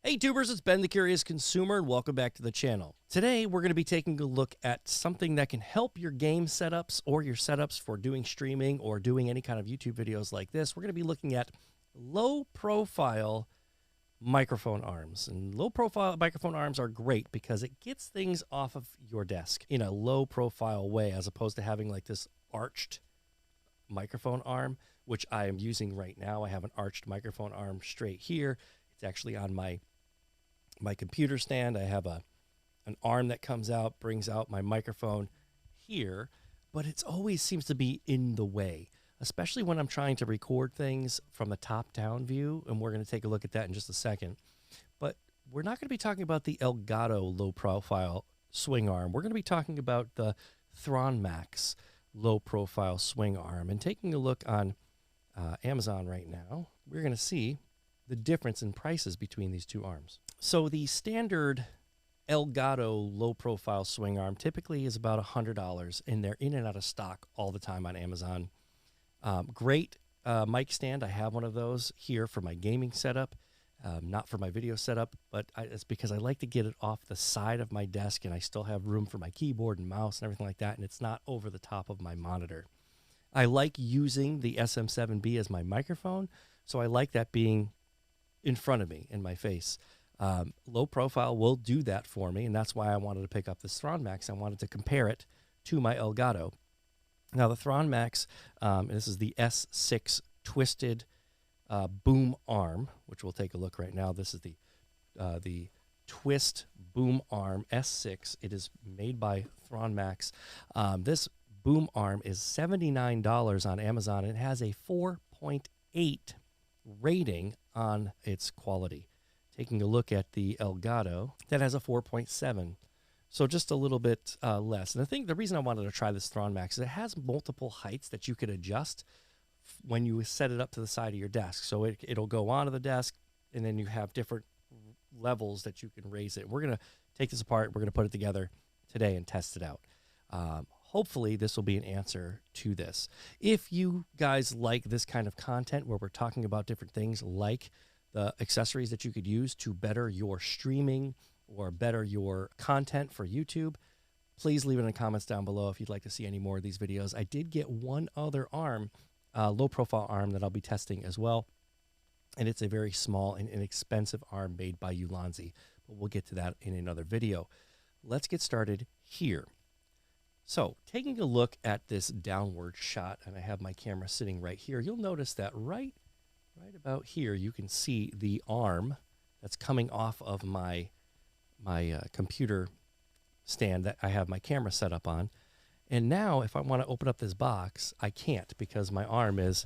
Hey tubers, it's Ben the Curious Consumer and welcome back to the channel. Today we're going to be taking a look at something that can help your game setups or your setups for doing streaming or doing any kind of YouTube videos like this. We're going to be looking at low profile microphone arms. And low profile microphone arms are great because it gets things off of your desk in a low profile way as opposed to having like this arched microphone arm, which I am using right now. I have an arched microphone arm straight here. It's actually on my computer stand. I have an arm that comes out, brings out my microphone here, but it always seems to be in the way, especially when I'm trying to record things from a top-down view, and we're going to take a look at that in just a second. But we're not going to be talking about the Elgato low-profile swing arm. We're going to be talking about the Thronmax low-profile swing arm. And taking a look on Amazon right now, we're going to see the difference in prices between these two arms. So the standard Elgato low-profile swing arm typically is about $100, and they're in and out of stock all the time on Amazon. Great mic stand. I have one of those here for my gaming setup, not for my video setup, but it's because I like to get it off the side of my desk, and I still have room for my keyboard and mouse and everything like that, and it's not over the top of my monitor. I like using the SM7B as my microphone, so I like that being in front of me, in my face. Low profile will do that for me, and that's why I wanted to pick up this Thronmax. I wanted to compare it to my Elgato. Now, the Thronmax, and this is the S6 twisted boom arm, which we'll take a look right now. This is the twist boom arm S6. It is made by Thronmax. This boom arm is $79 on Amazon. It has a 4.8 rating on its quality. Taking a look at the Elgato, that has a 4.7, so just a little bit less. And the reason I wanted to try this Thronmax is it has multiple heights that you could adjust when you set it up to the side of your desk. So it'll go onto the desk, and then you have different levels that you can raise it. We're going to take this apart. We're going to put it together today and test it out. Hopefully this will be an answer to this. If you guys like this kind of content where we're talking about different things like the accessories that you could use to better your streaming or better your content for YouTube, please leave it in the comments down below if you'd like to see any more of these videos. I did get one other arm, low profile arm, that I'll be testing as well. And it's a very small and inexpensive arm made by Ulanzi, but we'll get to that in another video. Let's get started here. So taking a look at this downward shot, and I have my camera sitting right here, you'll notice that right about here, you can see the arm that's coming off of my computer stand that I have my camera set up on. And now if I want to open up this box, I can't because my arm is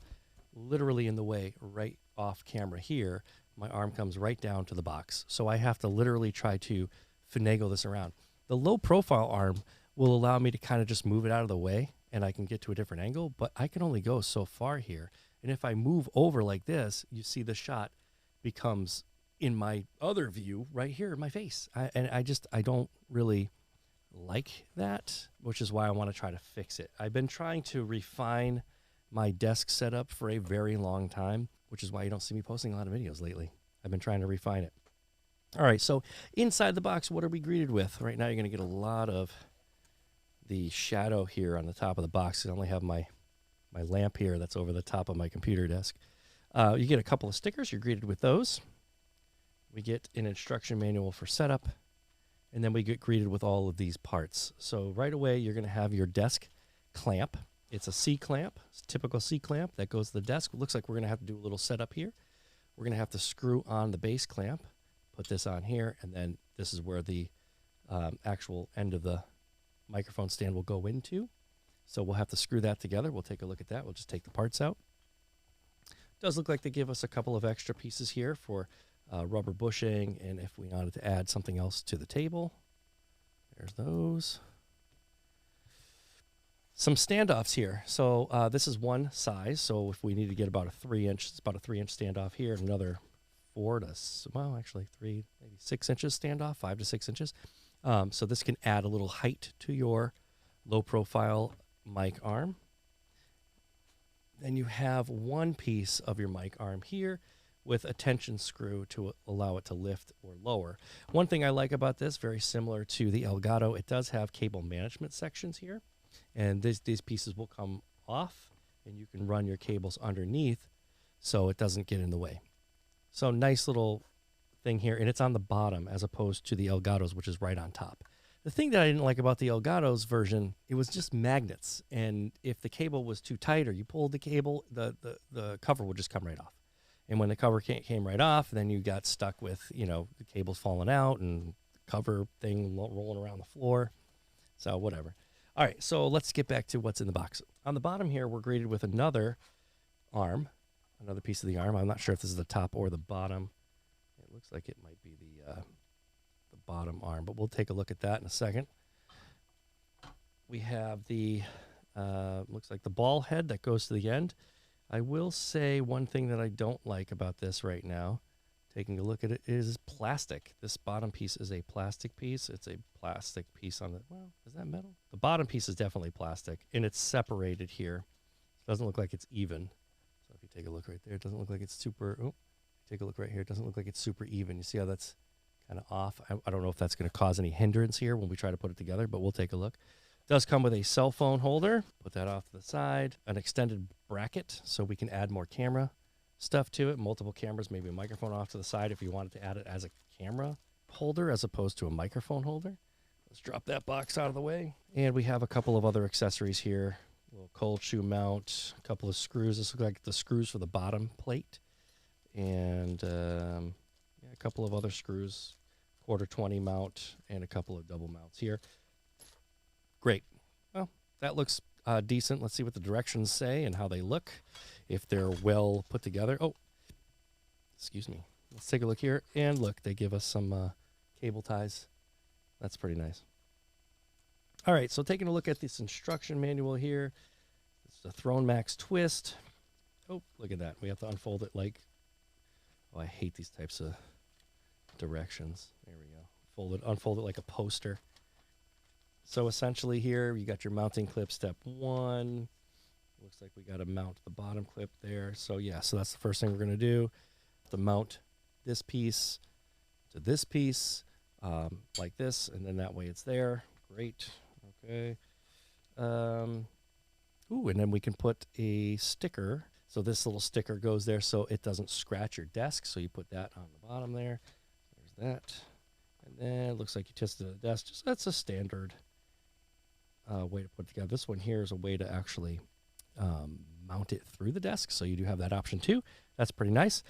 literally in the way right off camera here. My arm comes right down to the box. So I have to literally try to finagle this around. The low profile arm will allow me to kind of just move it out of the way and I can get to a different angle, but I can only go so far here. And if I move over like this, you see the shot becomes in my other view right here in my face. I don't really like that, which is why I want to try to fix it. I've been trying to refine my desk setup for a very long time, which is why you don't see me posting a lot of videos lately. I've been trying to refine it. All right, so inside the box, what are we greeted with? Right now, you're going to get a lot of the shadow here on the top of the box. I only have my lamp here that's over the top of my computer desk. You get a couple of stickers. You're greeted with those. We get an instruction manual for setup, and then we get greeted with all of these parts. So right away, you're going to have your desk clamp. It's a C-clamp. It's a typical C-clamp that goes to the desk. It looks like we're going to have to do a little setup here. We're going to have to screw on the base clamp, put this on here, and then this is where the actual end of the microphone stand will go into. So we'll have to screw that together. We'll take a look at that. We'll just take the parts out. It does look like they give us a couple of extra pieces here for rubber bushing, and if we wanted to add something else to the table, there's those. Some standoffs here. So this is one size. So if we need to get about a 3-inch, it's about a 3-inch standoff here, and another 4 to, well, actually 3, maybe 6 inches standoff, 5 to 6 inches. So this can add a little height to your low profile mic arm. Then you have one piece of your mic arm here with a tension screw to allow it to lift or lower. One thing I like about this, very similar to the Elgato, it does have cable management sections here. And these pieces will come off, and you can run your cables underneath so it doesn't get in the way. So nice little thing here, and it's on the bottom as opposed to the Elgato's, which is right on top. The thing that I didn't like about the Elgato's version, it was just magnets, and if the cable was too tight or you pulled the cable, the cover would just come right off. And when the cover came right off, then you got stuck with, you know, the cables falling out and the cover thing rolling around the floor. So whatever. All right, so let's get back to what's in the box. On the bottom here, we're greeted with another arm, another piece of the arm. I'm not sure if this is the top or the bottom. It looks like it might be the bottom arm, but we'll take a look at that in a second. We have the, looks like the ball head that goes to the end. I will say one thing that I don't like about this right now, taking a look at it, is plastic. This bottom piece is a plastic piece. It's a plastic piece on the, well, is that metal? The bottom piece is definitely plastic, and it's separated here. It doesn't look like it's even. So if you take a look right there, it doesn't look like it's super, oh, take a look right here. It doesn't look like it's super even. You see how that's kind of off? I don't know if that's going to cause any hindrance here when we try to put it together, but we'll take a look. Does come with a cell phone holder. Put that off to the side. An extended bracket so we can add more camera stuff to it. Multiple cameras, maybe a microphone off to the side if you wanted to add it as a camera holder as opposed to a microphone holder. Let's drop that box out of the way. And we have a couple of other accessories here. A little cold shoe mount, a couple of screws. This looks like the screws for the bottom plate. And yeah, a couple of other screws, quarter 20 mount, and a couple of double mounts here. Great. Well, that looks decent. Let's see what the directions say and how they look, if they're well put together. Oh, excuse me. Let's take a look here. And look, they give us some cable ties. That's pretty nice. All right, so taking a look at this instruction manual here. It's the Thronmax twist. Oh, look at that. We have to unfold it like, oh, I hate these types of directions. There we go. Unfold it like a poster. So essentially here, you got your mounting clip, step 1. Looks like we got to mount the bottom clip there. So yeah, so that's the first thing we're going to do. To mount this piece to this piece, like this, and then that way it's there. Great. Okay. Ooh, and then we can put a sticker. So this little sticker goes there so it doesn't scratch your desk. So you put that on the bottom there. There's that. And then it looks like you tested the desk. Just, that's a standard way to put it together. This one here is a way to actually mount it through the desk. So you do have that option too. That's pretty nice.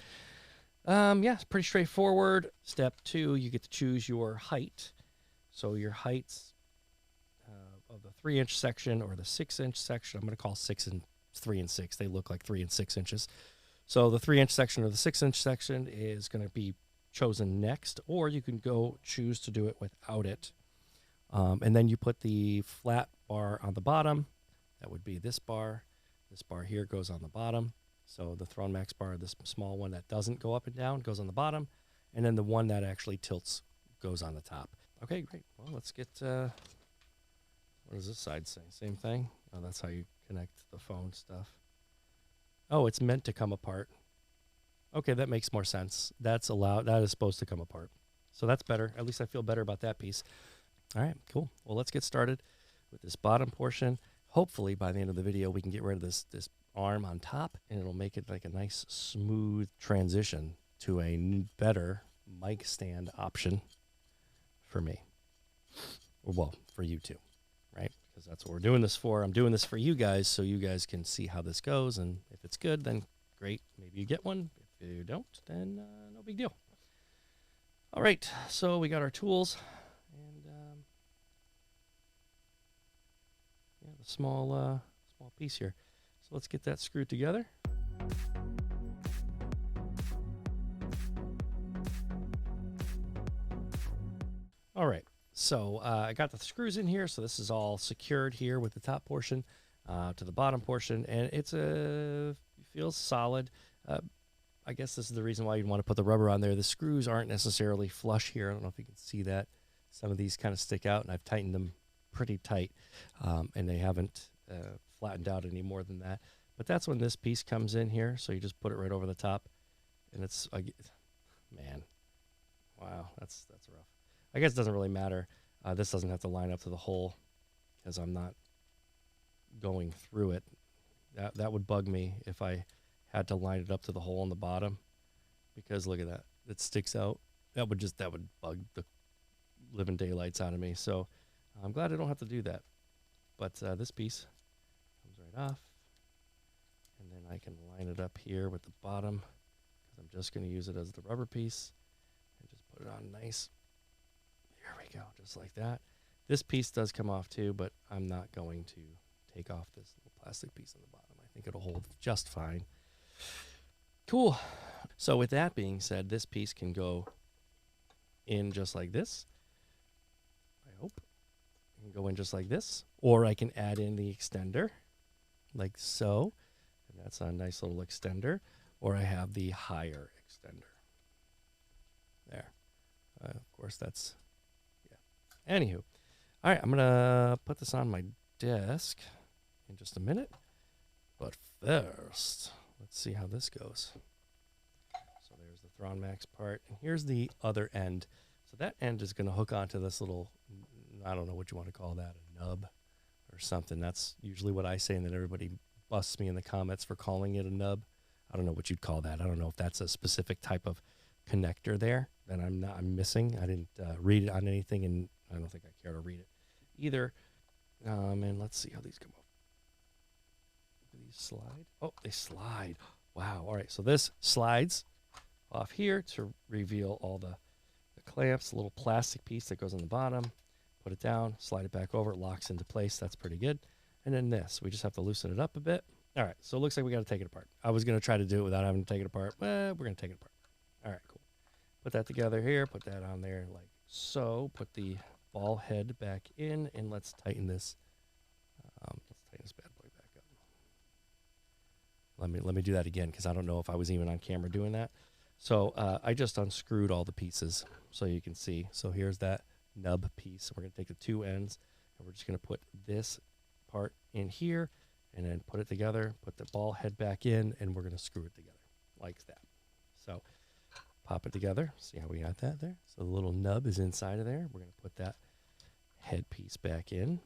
Yeah, it's pretty straightforward. Step 2, you get to choose your height. So your heights of the 3-inch section or the 6-inch section. I'm going to call 6 and 3 and 6. They look like 3 and 6 inches. So the 3-inch section or the 6-inch section is going to be chosen next, or you can go choose to do it without it. And then you put the flat bar on the bottom. That would be this bar. This bar here goes on the bottom. So the Thronmax bar, this small one that doesn't go up and down, goes on the bottom. And then the one that actually tilts goes on the top. Okay, great. Well, let's get, what does this side say? Same thing? Oh, that's how you connect the phone stuff. Oh, it's meant to come apart. Okay, that makes more sense. That's allowed. That is supposed to come apart. So that's better. At least I feel better about that piece. All right, cool. Well, let's get started with this bottom portion. Hopefully, by the end of the video, we can get rid of this arm on top, and it'll make it like a nice, smooth transition to a better mic stand option for me. Or, well, for you too, right? Because that's what we're doing this for. I'm doing this for you guys so you guys can see how this goes, and if it's good, then great. Maybe you get one. If you don't, then no big deal. All right, so we got our tools, and yeah, the small piece here. So let's get that screwed together. All right, so I got the screws in here, so this is all secured here with the top portion to the bottom portion, and it feels solid. I guess this is the reason why you'd want to put the rubber on there. The screws aren't necessarily flush here. I don't know if you can see that. Some of these kind of stick out, and I've tightened them pretty tight, and they haven't flattened out any more than that. But that's when this piece comes in here, so you just put it right over the top, And it's, man, wow, that's rough. I guess it doesn't really matter. This doesn't have to line up to the hole because I'm not going through it. That would bug me if I had to line it up to the hole on the bottom, because look at that. It sticks out. That would bug the living daylights out of me. So I'm glad I don't have to do that. But this piece comes right off. And then I can line it up here with the bottom, because I'm just going to use it as the rubber piece. And just put it on nice. There we go, just like that. This piece does come off too, but I'm not going to take off this little plastic piece on the bottom. I think it'll hold just fine. Cool. So with that being said, this piece can go in just like this. I hope. It can go in just like this. Or I can add in the extender, like so. And that's a nice little extender. Or I have the higher extender. There. Of course, that's, yeah. Anywho. All right, I'm going to put this on my desk in just a minute. But first, let's see how this goes. So there's the Thronmax part. And here's the other end. So that end is going to hook onto this little, I don't know what you want to call that, a nub or something. That's usually what I say, and then everybody busts me in the comments for calling it a nub. I don't know what you'd call that. I don't know if that's a specific type of connector there that I'm missing. I didn't read it on anything, and I don't think I care to read it either. And let's see how these come off. Do these slide? Oh, they slide. Wow. All right. So this slides off here to reveal all the clamps, a little plastic piece that goes on the bottom. Put it down, slide it back over, it locks into place. That's pretty good. And then this, we just have to loosen it up a bit. All right. So it looks like we got to take it apart. I was going to try to do it without having to take it apart. Well, we're going to take it apart. All right, cool. Put that together here. Put that on there like so. Put the ball head back in, and let's tighten this. Let's tighten this bad boy back up. Let me do that again, because I don't know if I was even on camera doing that. So I just unscrewed all the pieces so you can see. So here's that nub piece. We're going to take the two ends, and we're just going to put this part in here, and then put it together, put the ball head back in, and we're going to screw it together like that. So pop it together. See how we got that there? So the little nub is inside of there. We're going to put that head piece back in.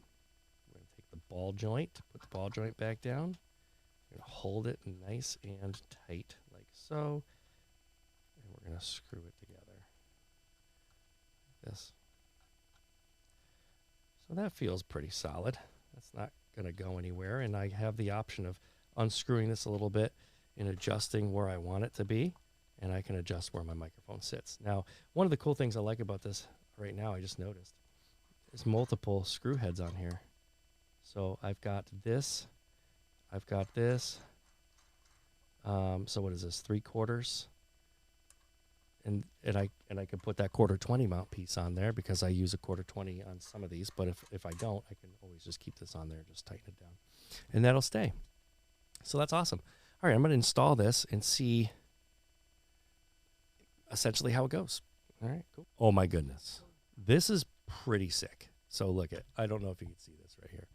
We're going to take the ball joint, put the ball joint back down. We're going to hold it nice and tight like so. And we're going to screw it together like this. So that feels pretty solid. That's not going to go anywhere. And I have the option of unscrewing this a little bit and adjusting where I want it to be. And I can adjust where my microphone sits. Now, one of the cool things I like about this right now, I just noticed, is multiple screw heads on here. So I've got this. I've got this. So what is this? 3/4. And I can put that 1/4-20 mount piece on there, because I use a 1/4-20 on some of these. But if I don't, I can always just keep this on there, just tighten it down, and that'll stay. So that's awesome. All right, I'm going to install this and see essentially how it goes. All right, cool. Oh my goodness, this is pretty sick. So look at, I don't know if you can see this right here,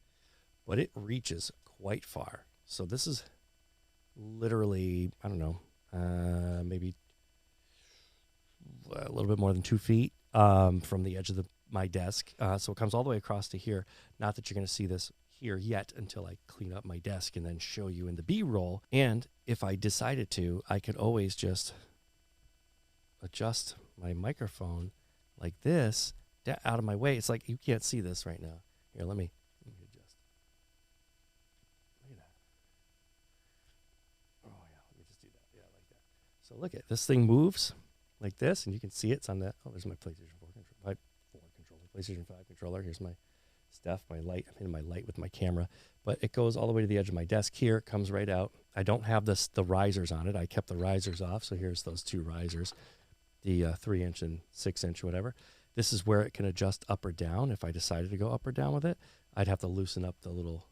but it reaches quite far. So this is literally, I don't know, maybe a little bit more than 2 feet from the edge of my desk. So it comes all the way across to here. Not that you're going to see this here yet until I clean up my desk and then show you in the B-roll. And if I decided to, I could always just adjust my microphone like this out of my way. It's like you can't see this right now. Here, let me adjust. Look at that. Oh yeah, let me just do that. Yeah, like that. So look at this thing moves like this, and you can see it's on that. Oh, there's my PlayStation 4 controller, PlayStation 5 controller. Here's my stuff, my light. I'm hitting my light with my camera, but it goes all the way to the edge of my desk here. It comes right out. I don't have the risers on it. I kept the risers off. So here's those two risers, the 3-inch and 6-inch, whatever. This is where it can adjust up or down. If I decided to go up or down with it, I'd have to loosen up the little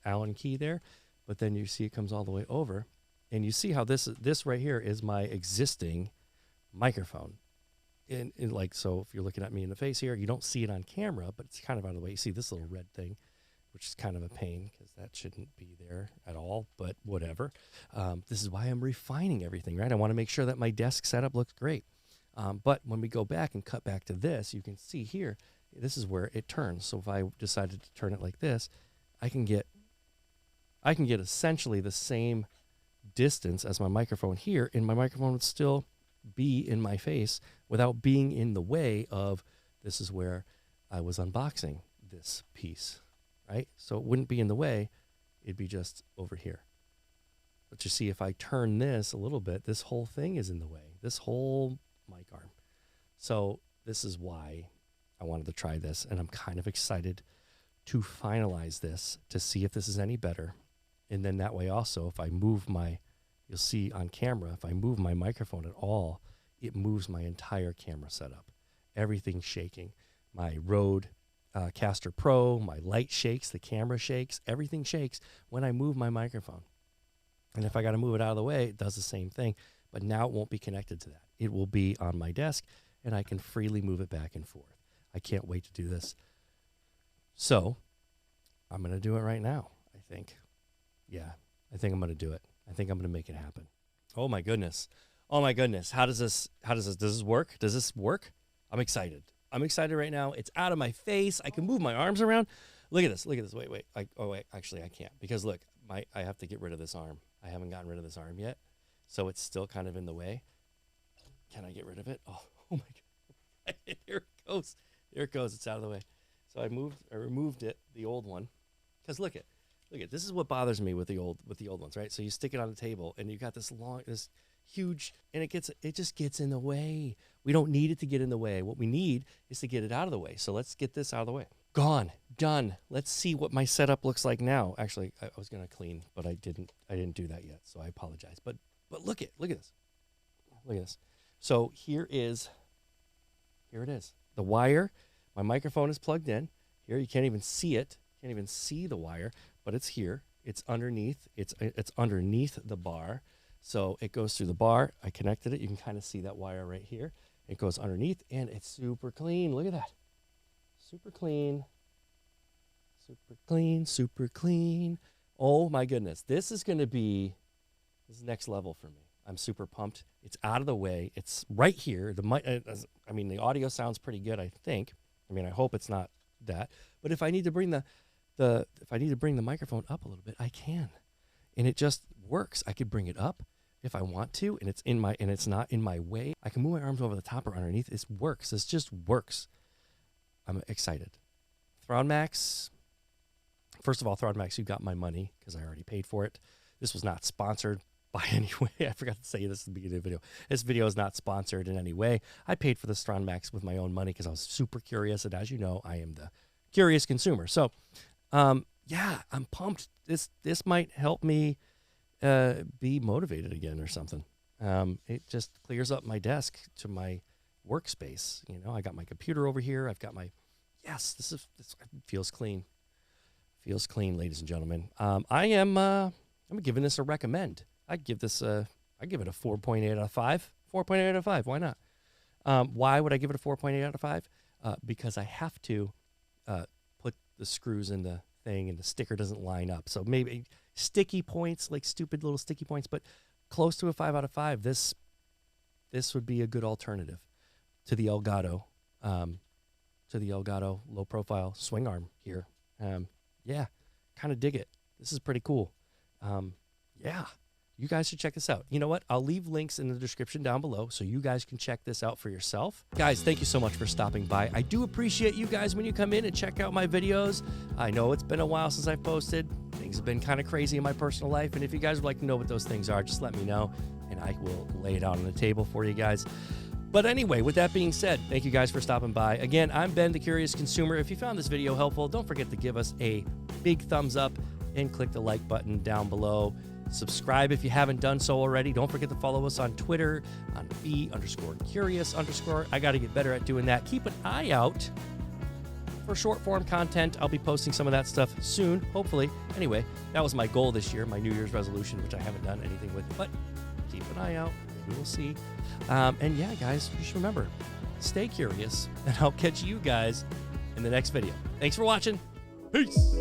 Allen key there. But then you see it comes all the way over, and you see how this right here is my existing microphone. And like, so if you're looking at me in the face here, you don't see it on camera, but it's kind of out of the way. You see this little red thing which is kind of a pain because that shouldn't be there at all, but whatever. This is why I'm refining everything, right? I want to make sure that my desk setup looks great. But when we go back and cut back to this, you can see here, this is where it turns. So if I decided to turn it like this, I can get essentially the same distance as my microphone here, and my microphone would still be in my face without being in the way of, this is where I was unboxing this piece, right? So it wouldn't be in the way, it'd be just over here. But you see, if I turn this a little bit, this whole thing is in the way, this whole mic arm. So this is why I wanted to try this, and I'm kind of excited to finalize this to see if this is any better. And then that way also, if I move you'll see on camera, if I move my microphone at all, it moves my entire camera setup. Everything's shaking. My Rode Caster Pro, my light shakes, the camera shakes, everything shakes when I move my microphone. And if I got to move it out of the way, it does the same thing. But now it won't be connected to that. It will be on my desk, and I can freely move it back and forth. I can't wait to do this. So I'm going to do it right now, I think. Yeah, I think I'm going to do it. I think I'm going to make it happen. Oh my goodness. Oh my goodness. Does this work? Does this work? I'm excited. I'm excited right now. It's out of my face. I can move my arms around. Look at this. Look at this. Wait. Actually I can't, because look, I have to get rid of this arm. I haven't gotten rid of this arm yet. So it's still kind of in the way. Can I get rid of it? Oh my God. Here it goes. There it goes. It's out of the way. So I removed it, the old one. Because look at, this is what bothers me with the old ones, right? So you stick it on the table, and you got this huge, and it just gets in the way. We don't need it to get in the way. What we need is to get it out of the way. So let's get this out of the way. Gone, done. Let's see what my setup looks like now. Actually, I was gonna clean, but I didn't do that yet, so I apologize. But look at this. Look at this. So here it is. The wire. My microphone is plugged in. Here you can't even see it. Can't even see the wire, but it's here. It's underneath. It's underneath the bar. So it goes through the bar. I connected it. You can kind of see that wire right here. It goes underneath, and it's super clean. Look at that. Super clean. Super clean. Super clean. Oh my goodness. This is next level for me. I'm super pumped. It's out of the way. It's right here. The audio sounds pretty good, I think. I hope it's not that. But if I need to bring the microphone up a little bit, I can. And it just works. I could bring it up if I want to, and it's not in my way. I can move my arms over the top or underneath. It works. This just works. I'm excited. Thronmax. First of all, Thronmax, you got my money because I already paid for it. This was not sponsored by any way. I forgot to say this at the beginning of the video. This video is not sponsored in any way. I paid for this Thronmax with my own money because I was super curious, and as you know, I am the curious consumer. So, yeah, I'm pumped. This might help me be motivated again or something. It just clears up my desk to my workspace. I got my computer over here. I've got this feels clean. Feels clean, ladies and gentlemen. I'm giving this a recommend. I give it a 4.8 out of 5. 4.8 out of 5. Why not? Why would I give it a 4.8 out of 5? Because I have to put the screws in the thing, and the sticker doesn't line up. So maybe sticky points, like stupid little sticky points, but close to a 5 out of 5. This would be a good alternative to the Elgato, low profile swing arm here. Yeah, kind of dig it. This is pretty cool. Yeah, you guys should check this out. You know what? I'll leave links in the description down below so you guys can check this out for yourself. Guys, thank you so much for stopping by. I do appreciate you guys when you come in and check out my videos. I know it's been a while since I've posted. Things have been kind of crazy in my personal life, and if you guys would like to know what those things are, just let me know, and I will lay it out on the table for you guys. But anyway, with that being said, thank you guys for stopping by. Again, I'm Ben, the Curious Consumer. If you found this video helpful, don't forget to give us a big thumbs up and click the like button down below. Subscribe if you haven't done so already. Don't forget to follow us on Twitter, on B_curious_. I got to get better at doing that. Keep an eye out for short form content. I'll be posting some of that stuff soon, hopefully. Anyway, that was my goal this year, my New Year's resolution, which I haven't done anything with, but keep an eye out. Maybe we'll see. And yeah, guys, just remember, stay curious, and I'll catch you guys in the next video. Thanks for watching. Peace.